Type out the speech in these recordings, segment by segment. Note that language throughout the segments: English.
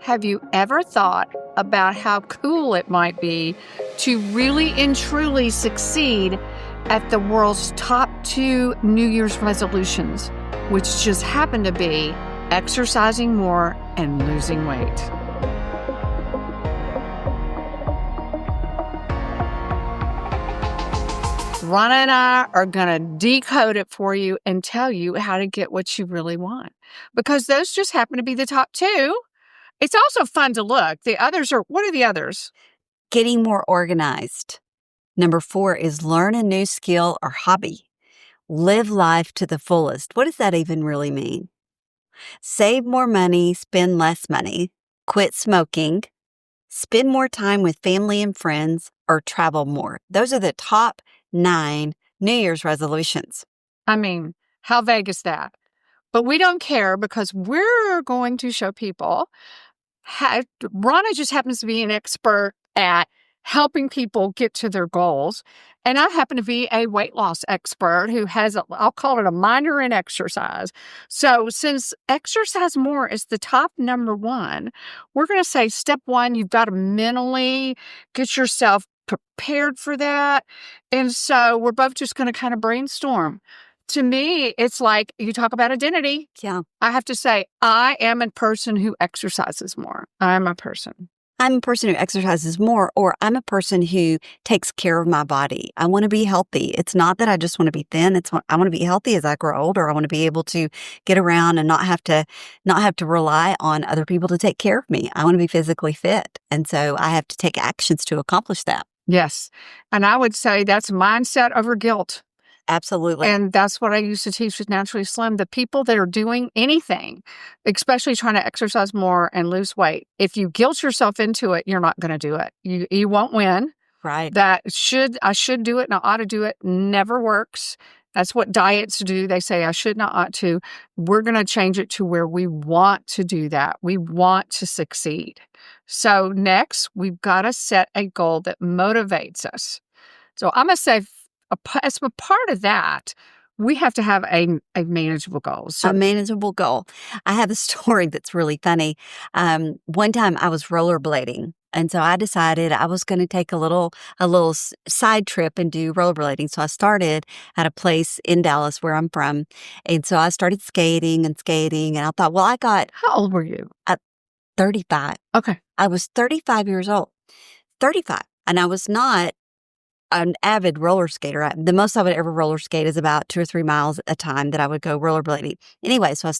Have you ever thought about how cool it might be to really and truly succeed at the world's top 2 New Year's resolutions, which just happen to be exercising more and losing weight? Ronna and I are going to decode it for you and tell you how to get what you really want, because those just happen to be the top 2. It's also fun to look. The others are, what are the others? Getting more organized. Number 4 is learn a new skill or hobby. Live life to the fullest. What does that even really mean? Save more money, spend less money, quit smoking, spend more time with family and friends, or travel more. Those are the top 9 New Year's resolutions. I mean, how vague is that? But we don't care, because we're going to show people how. Ronna just happens to be an expert at helping people get to their goals. And I happen to be a weight loss expert who has, I'll call it a minor in exercise. So since exercise more is the top number 1, we're going to say step 1, you've got to mentally get yourself prepared for that. And so we're both just going to kind of brainstorm. To me, it's like you talk about identity. Yeah. I have to say, I am a person who exercises more. I'm a person. I'm a person who exercises more, or I'm a person who takes care of my body. I want to be healthy. It's not that I just want to be thin. I want to be healthy as I grow older. I want to be able to get around and not have to rely on other people to take care of me. I want to be physically fit. And so I have to take actions to accomplish that. Yes. And I would say that's mindset over guilt. Absolutely. And that's what I used to teach with Naturally Slim. The people that are doing anything, especially trying to exercise more and lose weight, if you guilt yourself into it, you're not going to do it. You won't win. Right. I should do it and I ought to do it never works. That's what diets do. They say I should not ought to. We're going to change it to where we want to do that. We want to succeed. So next, we've got to set a goal that motivates us. So I'm going to say, as a part of that, we have to have a manageable goal. So, a manageable goal. I have a story that's really funny. One time I was rollerblading, and so I decided I was going to take a little side trip and do rollerblading. So I started at a place in Dallas where I'm from, and so I started skating, and I thought, well, how old were you? 35. Okay. I was 35 years old. 35. And I was not an avid roller skater. The most I would ever roller skate is about 2 or 3 miles a time that I would go rollerblading. Anyway, so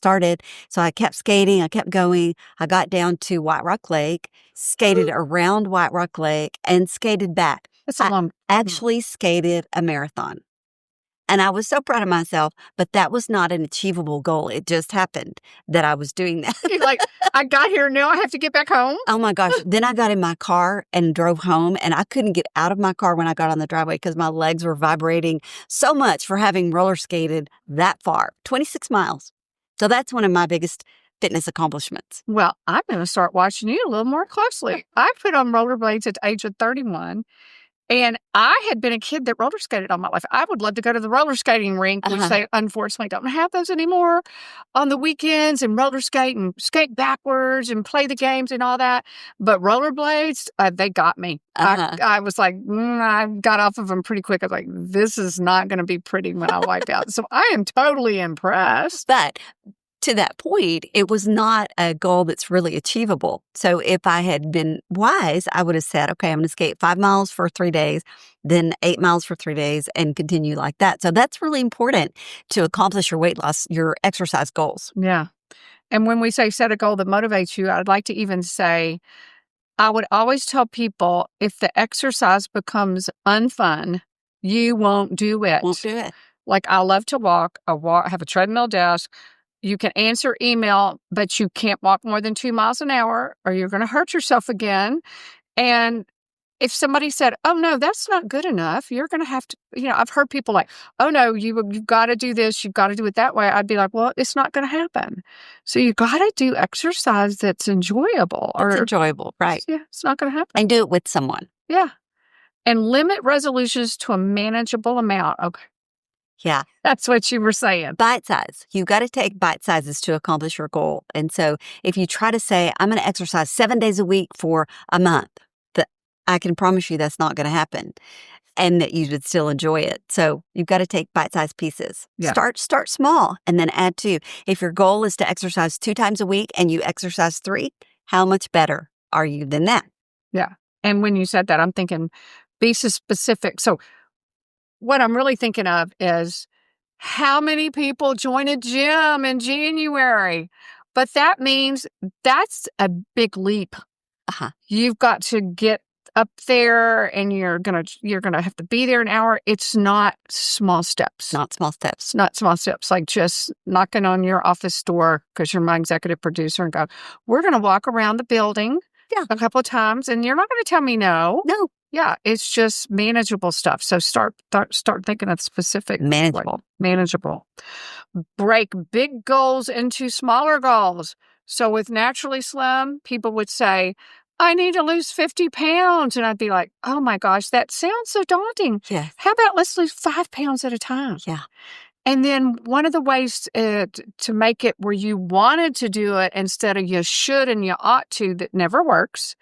I kept skating, I kept going. I got down to White Rock Lake, skated around White Rock Lake, and skated back. I actually skated a marathon. And I was so proud of myself, but that was not an achievable goal. It just happened that I was doing that. You're like, I got here, now I have to get back home? Oh my gosh. Then I got in my car and drove home, and I couldn't get out of my car when I got on the driveway because my legs were vibrating so much for having roller skated that far, 26 miles. So that's one of my biggest fitness accomplishments. Well, I'm going to start watching you a little more closely. I put on rollerblades at the age of 31. And I had been a kid that roller skated all my life. I would love to go to the roller skating rink, which they unfortunately don't have those anymore, on the weekends, and roller skate and skate backwards and play the games and all that. But rollerblades, they got me. I was like, I got off of them pretty quick. I was like, this is not going to be pretty when I wipe out. So I am totally impressed. But to that point, it was not a goal that's really achievable. So if I had been wise, I would have said, okay, I'm going to skate 5 miles for 3 days, then 8 miles for 3 days, and continue like that. So that's really important to accomplish your weight loss, your exercise goals. Yeah. And when we say set a goal that motivates you, I'd like to even say, I would always tell people, if the exercise becomes unfun, you won't do it. Won't do it. Like, I love to walk. I have a treadmill desk. You can answer email, but you can't walk more than 2 miles an hour or you're going to hurt yourself again. And if somebody said, oh, no, that's not good enough, you're going to have to, I've heard people like, oh, no, you've got to do this. You've got to do it that way. I'd be like, well, it's not going to happen. So you got to do exercise that's enjoyable. It's enjoyable, right. Yeah, it's not going to happen. And do it with someone. Yeah. And limit resolutions to a manageable amount. Okay. Yeah. That's what you were saying. Bite size. You got to take bite sizes to accomplish your goal. And so if you try to say, I'm going to exercise 7 days a week for a month, I can promise you that's not going to happen and that you would still enjoy it. So you've got to take bite-sized pieces. Yeah. Start small and then add 2. If your goal is to exercise 2 times a week and you exercise 3, how much better are you than that? Yeah. And when you said that, I'm thinking, be specific. So what I'm really thinking of is how many people join a gym in January? But that means that's a big leap. You've got to get up there and you're gonna have to be there an hour. It's not small steps. Not small steps. Not small steps, like just knocking on your office door because you're my executive producer and go, we're going to walk around the building a couple of times and you're not going to tell me no. No. Yeah, it's just manageable stuff. So start thinking of specific. Manageable. Break big goals into smaller goals. So with Naturally Slim, people would say, I need to lose 50 pounds. And I'd be like, oh my gosh, that sounds so daunting. Yeah. How about let's lose 5 pounds at a time? Yeah. And then one of the ways to make it where you wanted to do it instead of you should and you ought to, that never works,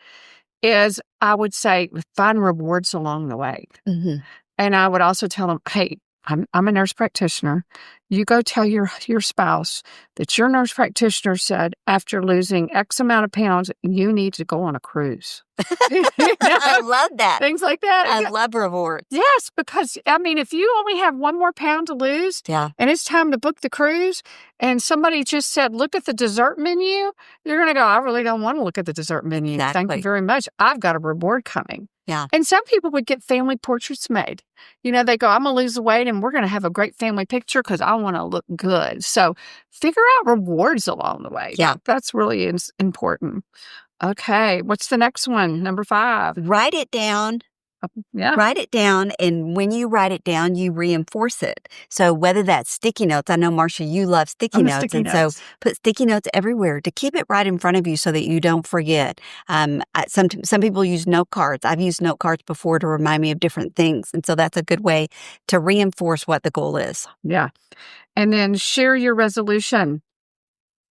is I would say find rewards along the way. Mm-hmm. And I would also tell them, hey, I'm a nurse practitioner. You go tell your spouse that your nurse practitioner said after losing X amount of pounds, you need to go on a cruise. I love that. Things like that. I love rewards. Yes, because, I mean, if you only have 1 more pound to lose and it's time to book the cruise and somebody just said, look at the dessert menu, you're going to go, I really don't want to look at the dessert menu. Exactly. Thank you very much. I've got a reward coming. Yeah. And some people would get family portraits made. You know, they go, I'm going to lose the weight and we're going to have a great family picture because I want to look good. So figure out rewards along the way. Yeah. That's really important. Okay. What's the next one? Number 5. Write it down. Yeah. Write it down. And when you write it down, you reinforce it. So whether that's sticky notes, I know, Marcia, you love sticky notes. So put sticky notes everywhere to keep it right in front of you so that you don't forget. Some people use note cards. I've used note cards before to remind me of different things. And so that's a good way to reinforce what the goal is. Yeah. And then share your resolution.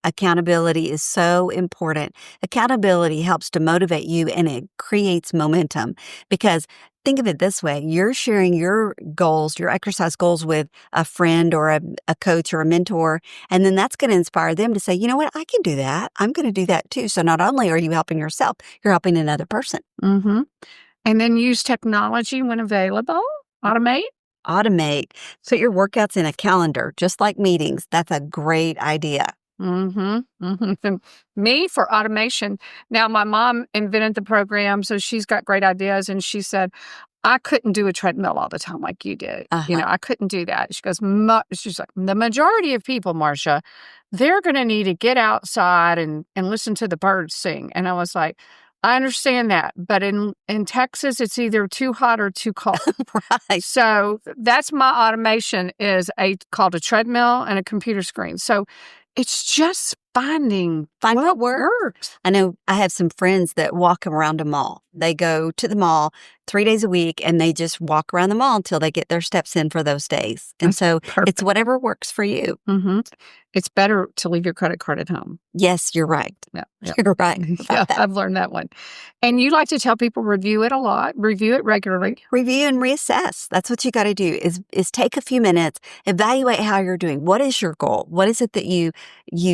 Accountability is so important. Accountability helps to motivate you and it creates momentum because think of it this way. You're sharing your goals, your exercise goals with a friend or a coach or a mentor, and then that's going to inspire them to say, you know what, I can do that. I'm going to do that too. So not only are you helping yourself, you're helping another person. Mm-hmm. And then use technology when available. Automate. Put your workouts in a calendar, just like meetings. That's a great idea. Mm-hmm. Mm-hmm. Me for automation. Now, my mom invented the program, so she's got great ideas. And she said, I couldn't do a treadmill all the time like you did. You know, I couldn't do that. She goes, she's like, the majority of people, Marcia, they're going to need to get outside and listen to the birds sing. And I was like, I understand that. But in Texas, it's either too hot or too cold. Right. So that's my automation is called a treadmill and a computer screen. So it's just find what works. I know I have some friends that walk around a mall. They go to the mall 3 days a week and they just walk around the mall until they get their steps in for those days. And so it's whatever works for you. Mm-hmm. It's better to leave your credit card at home. Yes, you're right. Yeah. You're right. Yeah, I've learned that one. And you like to tell people review it a lot, review it regularly. Review and reassess. That's what you got to do is take a few minutes, evaluate how you're doing. What is your goal? What is it that you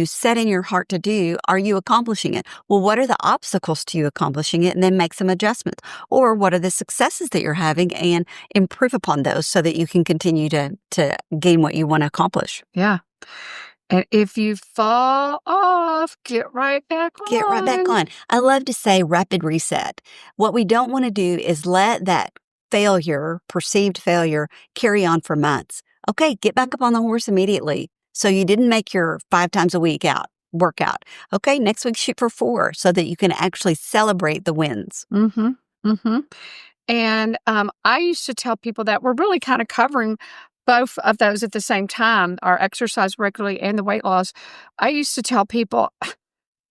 set in your heart to do? Are you accomplishing it? Well, what are the obstacles to you accomplishing it? And then make some adjustments. Or what are the successes that you're having and improve upon those so that you can continue to gain what you want to accomplish. Yeah. And if you fall off, get right back on. Get right back on. I love to say rapid reset. What we don't want to do is let that perceived failure, carry on for months. Okay, get back up on the horse immediately. So you didn't make your 5 times a week workout. Okay, next week shoot for 4 so that you can actually celebrate the wins. Mm-hmm. Mm-hmm. And I used to tell people that we're really kind of covering both of those at the same time, our exercise regularly and the weight loss. I used to tell people,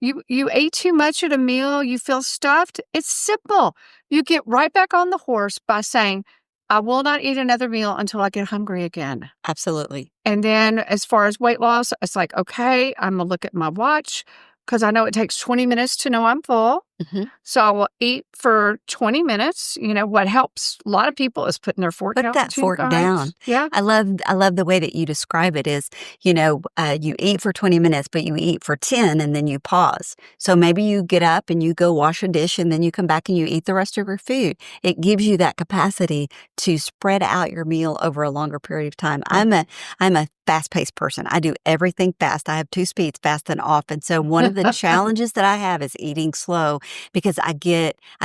you ate too much at a meal, you feel stuffed. It's simple. You get right back on the horse by saying, I will not eat another meal until I get hungry again. Absolutely. And then as far as weight loss, it's like, okay, I'm going to look at my watch because I know it takes 20 minutes to know I'm full. Mm-hmm. So I will eat for 20 minutes. What helps a lot of people is putting their fork down. Put that fork down. Yeah. I love the way that you describe it is, you eat for 20 minutes, but you eat for 10 and then you pause. So maybe you get up and you go wash a dish and then you come back and you eat the rest of your food. It gives you that capacity to spread out your meal over a longer period of time. I'm a fast-paced person. I do everything fast. I have 2 speeds, fast and off. And so one of the challenges that I have is eating slow because I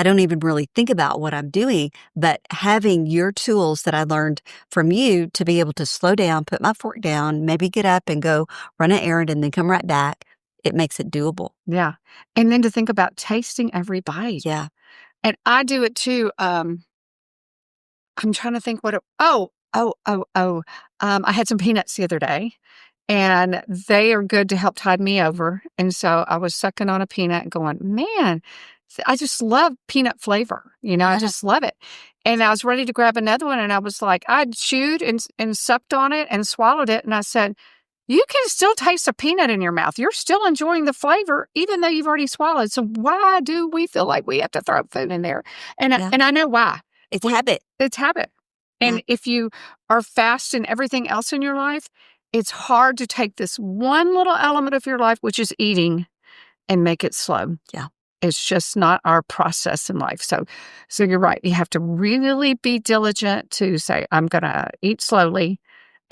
don't even really think about what I'm doing, but having your tools that I learned from you to be able to slow down, put my fork down, maybe get up and go run an errand and then come right back, it makes it doable. Yeah. And then to think about tasting every bite. Yeah. And I do it too. I'm trying to think I had some peanuts the other day, and they are good to help tide me over. And so I was sucking on a peanut and going, man, I just love peanut flavor. I just love it. And I was ready to grab another one, and I was like, I chewed and sucked on it and swallowed it. And I said, you can still taste a peanut in your mouth. You're still enjoying the flavor, even though you've already swallowed. So why do we feel like we have to throw food in there? And I know why. It's habit. It's habit. And if you are fast in everything else in your life, it's hard to take this one little element of your life, which is eating, and make it slow. Yeah. It's just not our process in life. So you're right. You have to really be diligent to say, I'm going to eat slowly,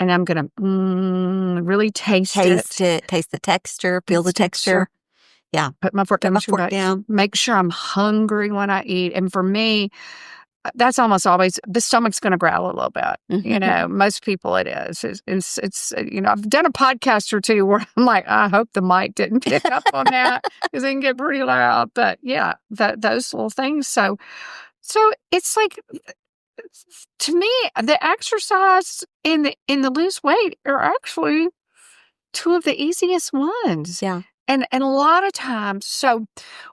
and I'm going to really taste it. Taste the texture, feel the texture. Yeah. Put my fork down. Make sure I'm hungry when I eat. And for me, that's almost always, the stomach's going to growl a little bit. Mm-hmm. Most people it is. It's I've done a podcast or two where I'm like, I hope the mic didn't pick up on that because it can get pretty loud. But yeah, those little things. So it's like, to me, the exercise and the lose weight are actually two of the easiest ones. Yeah. And a lot of times, so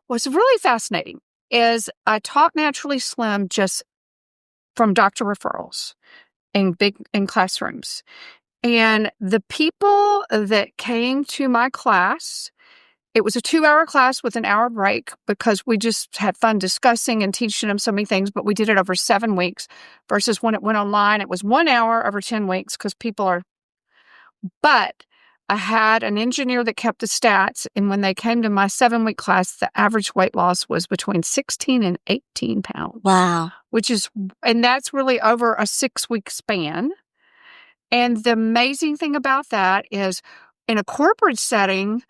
what's really fascinating is I Talk Naturally Slim just from doctor referrals in classrooms. And the people that came to my class, it was a 2-hour class with an hour break because we just had fun discussing and teaching them so many things, but we did it over 7 weeks versus when it went online, it was 1 hour over 10 weeks because but I had an engineer that kept the stats, and when they came to my 7-week class, the average weight loss was between 16 and 18 pounds. Wow. And that's really over a 6-week span. And the amazing thing about that is in a corporate setting,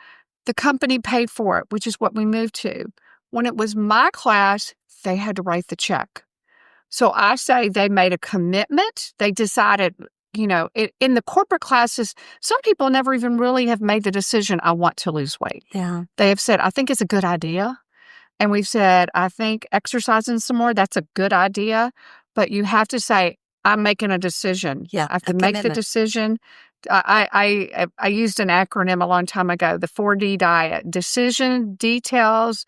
the company paid for it, which is what we moved to. When it was my class, they had to write the check. So I say they made a commitment. They decided, in the corporate classes, some people never even really have made the decision, I want to lose weight. Yeah. They have said, I think it's a good idea. And we've said, I think exercising some more, that's a good idea. But you have to say, I'm making a decision. Yeah. I have to make the decision. I used an acronym a long time ago, the 4D diet: decision, details,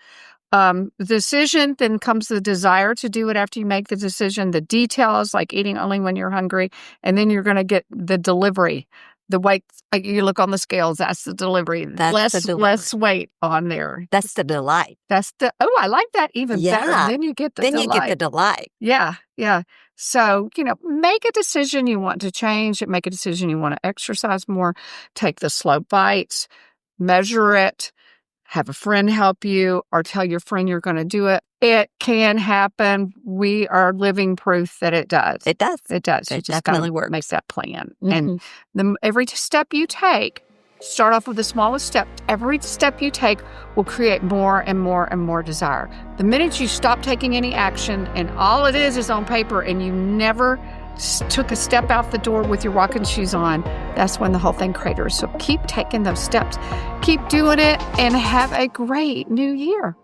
decision, then comes the desire to do it after you make the decision. The details, like eating only when you're hungry, and then you're going to get the delivery. The weight, you look on the scales, that's the delivery. Less weight on there. That's the delight. I like that even better. Then you get the delight. You get the delight. Yeah, yeah. So, make a decision you want to change it. Make a decision you want to exercise more. Take the slow bites. Measure it. Have a friend help you, or tell your friend you're going to do it. It can happen. We are living proof that it does. It does. It does. It definitely works. Make that plan. Mm-hmm. And every step you take, start off with the smallest step. Every step you take will create more and more and more desire. The minute you stop taking any action and all it is on paper, and you never took a step out the door with your walking shoes on, that's when the whole thing craters. So keep taking those steps. Keep doing it, and have a great new year.